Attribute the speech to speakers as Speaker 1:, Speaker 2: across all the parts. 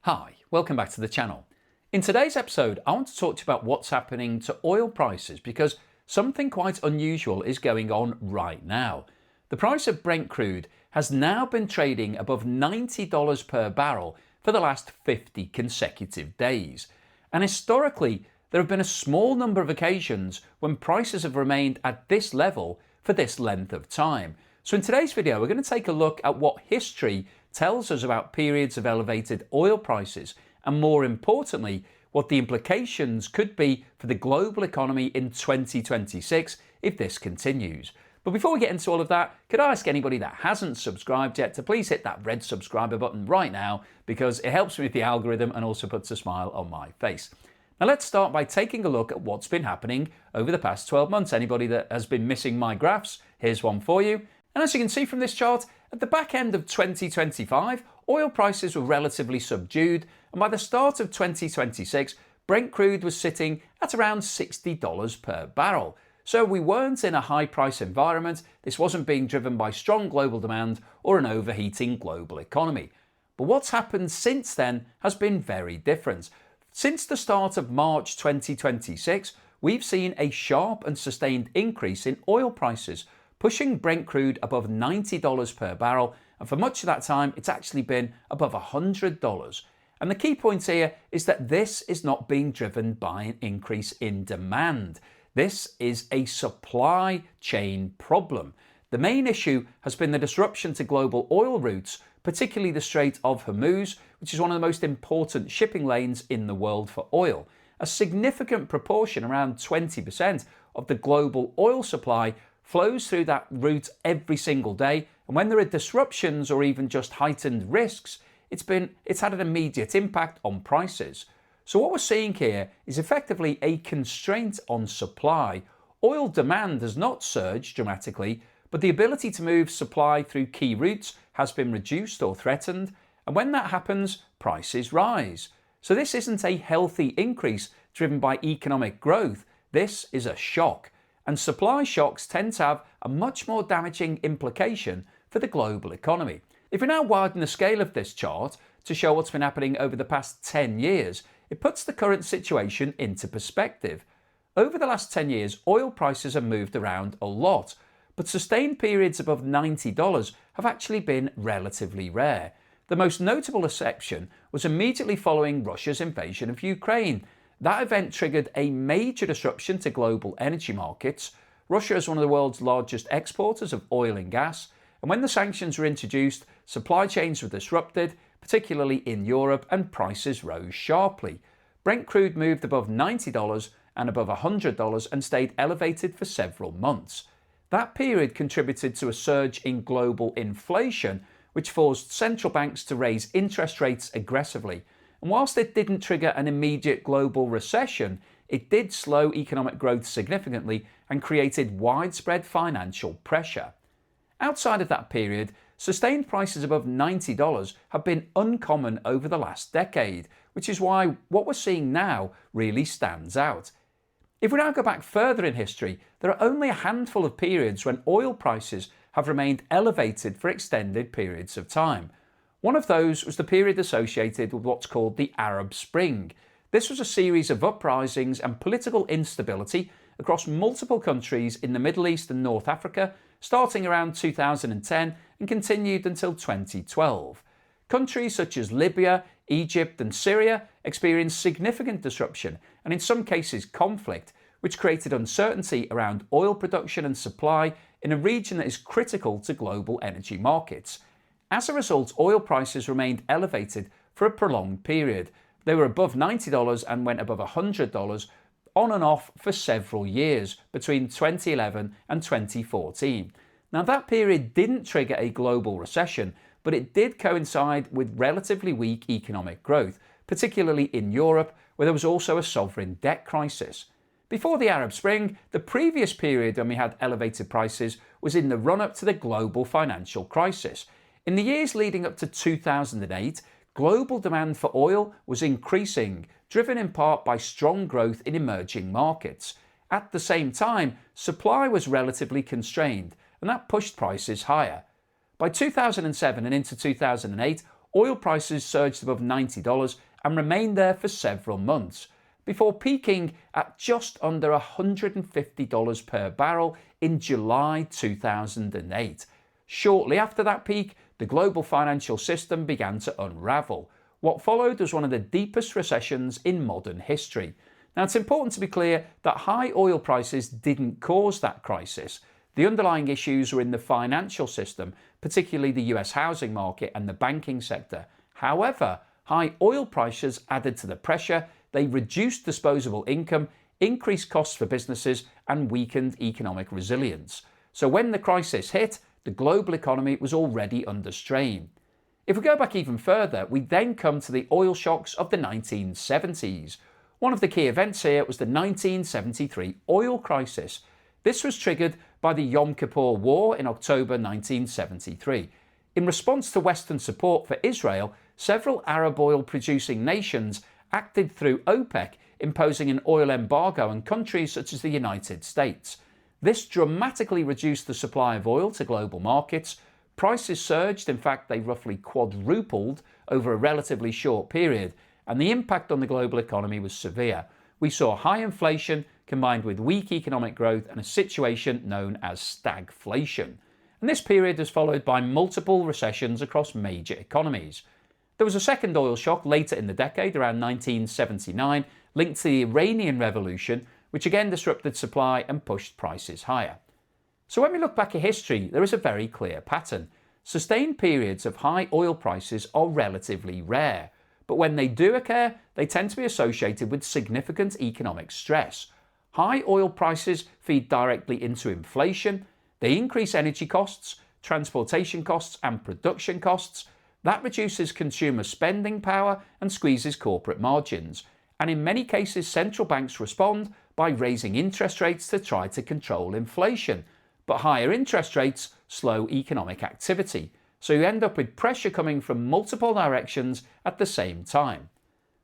Speaker 1: Hi, welcome back to the channel. In today's episode, I want to talk to you about what's happening to oil prices because something quite unusual is going on right now. The price of Brent crude has now been trading above $90 per barrel for the last 50 consecutive days. And historically, there have been a small number of occasions when prices have remained at this level for this length of time. So in today's video, we're going to take a look at what history tells us about periods of elevated oil prices, and more importantly, what the implications could be for the global economy in 2026 if this continues. But before we get into all of that, could I ask anybody that hasn't subscribed yet to please hit that red subscriber button right now, because it helps me with the algorithm and also puts a smile on my face. Now let's start by taking a look at what's been happening over the past 12 months. Anybody that has been missing my graphs, here's one for you. And as you can see from this chart, at the back end of 2025, oil prices were relatively subdued, and by the start of 2026, Brent crude was sitting at around $60 per barrel. So we weren't in a high price environment. This wasn't being driven by strong global demand or an overheating global economy. But what's happened since then has been very different. Since the start of March 2026, we've seen a sharp and sustained increase in oil prices, pushing Brent crude above $90 per barrel, and for much of that time it's actually been above $100. And the key point here is that this is not being driven by an increase in demand. This is a supply chain problem. The main issue has been the disruption to global oil routes, particularly the Strait of Hormuz, which is one of the most important shipping lanes in the world for oil. A significant proportion, around 20% of the global oil supply, flows through that route every single day, and when there are disruptions or even just heightened risks, it's had an immediate impact on prices. So what we're seeing here is effectively a constraint on supply. Oil demand has not surged dramatically, but the ability to move supply through key routes has been reduced or threatened, and when that happens, prices rise. So this isn't a healthy increase driven by economic growth. This is a shock. And supply shocks tend to have a much more damaging implication for the global economy. If we now widen the scale of this chart to show what's been happening over the past 10 years, it puts the current situation into perspective. Over the last 10 years, oil prices have moved around a lot, but sustained periods above $90 have actually been relatively rare. The most notable exception was immediately following Russia's invasion of Ukraine. That event triggered a major disruption to global energy markets. Russia is one of the world's largest exporters of oil and gas, and when the sanctions were introduced, supply chains were disrupted, particularly in Europe, and prices rose sharply. Brent crude moved above $90 and above $100 and stayed elevated for several months. That period contributed to a surge in global inflation, which forced central banks to raise interest rates aggressively. And whilst it didn't trigger an immediate global recession, it did slow economic growth significantly and created widespread financial pressure. Outside of that period, sustained prices above $90 have been uncommon over the last decade, which is why what we're seeing now really stands out. If we now go back further in history, there are only a handful of periods when oil prices have remained elevated for extended periods of time. One of those was the period associated with what's called the Arab Spring. This was a series of uprisings and political instability across multiple countries in the Middle East and North Africa, starting around 2010 and continued until 2012. Countries such as Libya, Egypt and Syria experienced significant disruption and in some cases conflict, which created uncertainty around oil production and supply in a region that is critical to global energy markets. As a result, oil prices remained elevated for a prolonged period. They were above $90 and went above $100 on and off for several years between 2011 and 2014. Now that period didn't trigger a global recession, but it did coincide with relatively weak economic growth, particularly in Europe, where there was also a sovereign debt crisis. Before the Arab Spring, the previous period when we had elevated prices was in the run-up to the global financial crisis. In the years leading up to 2008, global demand for oil was increasing, driven in part by strong growth in emerging markets. At the same time, supply was relatively constrained, and that pushed prices higher. By 2007 and into 2008, oil prices surged above $90 and remained there for several months, before peaking at just under $150 per barrel in July 2008. Shortly after that peak, the global financial system began to unravel. What followed was one of the deepest recessions in modern history. Now, it's important to be clear that high oil prices didn't cause that crisis. The underlying issues were in the financial system, particularly the US housing market and the banking sector. However, high oil prices added to the pressure. They reduced disposable income, increased costs for businesses, and weakened economic resilience. So when the crisis hit, the global economy was already under strain. If we go back even further, we then come to the oil shocks of the 1970s. One of the key events here was the 1973 oil crisis. This was triggered by the Yom Kippur War in October 1973. In response to Western support for Israel, several Arab oil-producing nations acted through OPEC, imposing an oil embargo on countries such as the United States. This dramatically reduced the supply of oil to global markets. Prices surged, in fact they roughly quadrupled over a relatively short period, and the impact on the global economy was severe. We saw high inflation combined with weak economic growth and a situation known as stagflation. And this period was followed by multiple recessions across major economies. There was a second oil shock later in the decade, around 1979, linked to the Iranian Revolution, which again disrupted supply and pushed prices higher. So when we look back at history, there is a very clear pattern. Sustained periods of high oil prices are relatively rare, but when they do occur, they tend to be associated with significant economic stress. High oil prices feed directly into inflation. They increase energy costs, transportation costs, and production costs. That reduces consumer spending power and squeezes corporate margins. And in many cases, central banks respond by raising interest rates to try to control inflation. But higher interest rates slow economic activity. So you end up with pressure coming from multiple directions at the same time.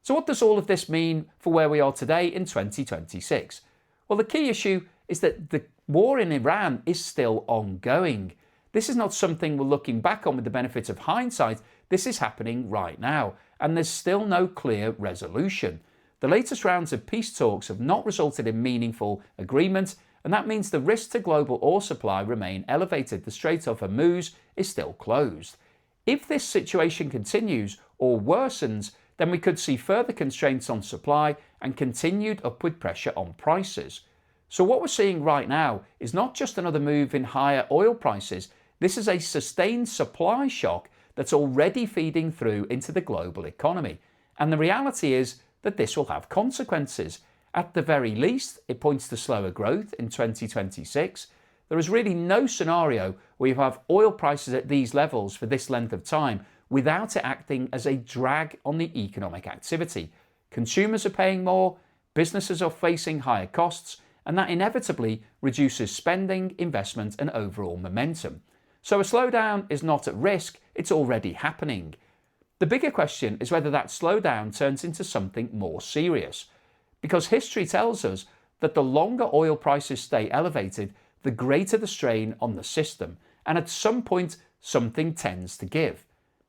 Speaker 1: So what does all of this mean for where we are today in 2026? Well, the key issue is that the war in Iran is still ongoing. This is not something we're looking back on with the benefit of hindsight. This is happening right now, and there's still no clear resolution. The latest rounds of peace talks have not resulted in meaningful agreement, and that means the risks to global oil supply remain elevated. The Strait of Hormuz is still closed. If this situation continues or worsens, then we could see further constraints on supply and continued upward pressure on prices. So what we're seeing right now is not just another move in higher oil prices. This is a sustained supply shock that's already feeding through into the global economy. And the reality is that this will have consequences. At the very least, it points to slower growth in 2026. There is really no scenario where you have oil prices at these levels for this length of time without it acting as a drag on the economic activity. Consumers are paying more, businesses are facing higher costs, and that inevitably reduces spending, investment, and overall momentum. So a slowdown is not at risk, it's already happening. The bigger question is whether that slowdown turns into something more serious. Because history tells us that the longer oil prices stay elevated, the greater the strain on the system, and at some point something tends to give.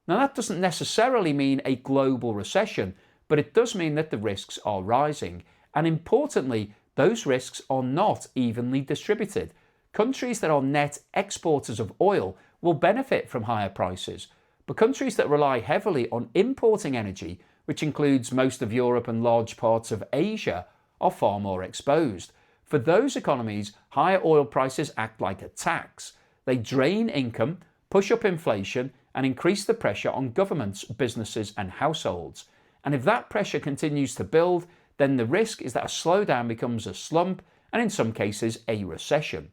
Speaker 1: Now that doesn't necessarily mean a global recession, but it does mean that the risks are rising, and importantly, those risks are not evenly distributed. Countries that are net exporters of oil will benefit from higher prices, but countries that rely heavily on importing energy, which includes most of Europe and large parts of Asia, are far more exposed. For those economies, higher oil prices act like a tax. They drain income, push up inflation, and increase the pressure on governments, businesses, and households. And if that pressure continues to build, then the risk is that a slowdown becomes a slump, and in some cases, a recession.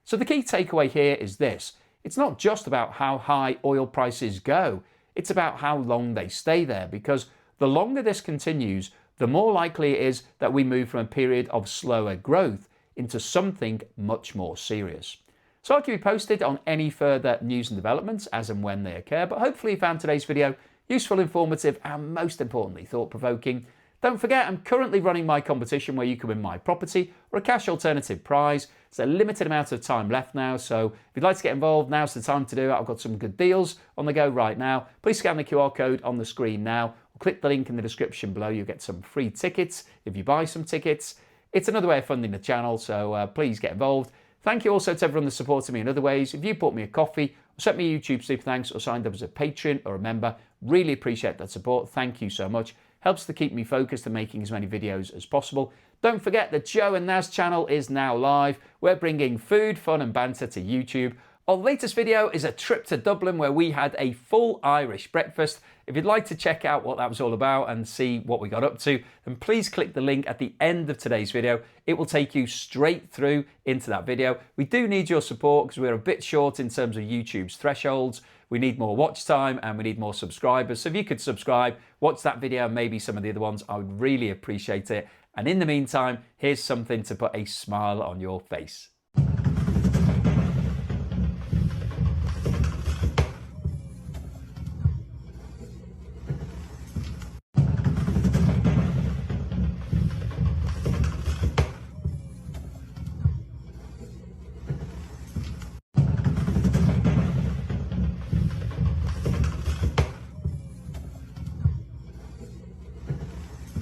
Speaker 1: So the key takeaway here is this. It's not just about how high oil prices go, it's about how long they stay there, because the longer this continues, the more likely it is that we move from a period of slower growth into something much more serious. So I'll keep you posted on any further news and developments as and when they occur, but hopefully you found today's video useful, informative, and most importantly, thought-provoking. Don't forget, I'm currently running my competition where you can win my property or a cash alternative prize. There's a limited amount of time left now, so if you'd like to get involved, now's the time to do it. I've got some good deals on the go right now. Please scan the QR code on the screen now, or click the link in the description below. You'll get some free tickets if you buy some tickets. It's another way of funding the channel, so please get involved. Thank you also to everyone that's supported me in other ways. If you bought me a coffee, or sent me a YouTube super thanks, or signed up as a patron or a member, really appreciate that support. Thank you so much. Helps to keep me focused and making as many videos as possible. Don't forget that Joe and Naz channel is now live. We're bringing food, fun and banter to YouTube. Our latest video is a trip to Dublin where we had a full Irish breakfast. If you'd like to check out what that was all about and see what we got up to, then please click the link at the end of today's video. It will take you straight through into that video. We do need your support because we're a bit short in terms of YouTube's thresholds. We need more watch time and we need more subscribers. So if you could subscribe, watch that video and maybe some of the other ones, I would really appreciate it. And in the meantime, here's something to put a smile on your face.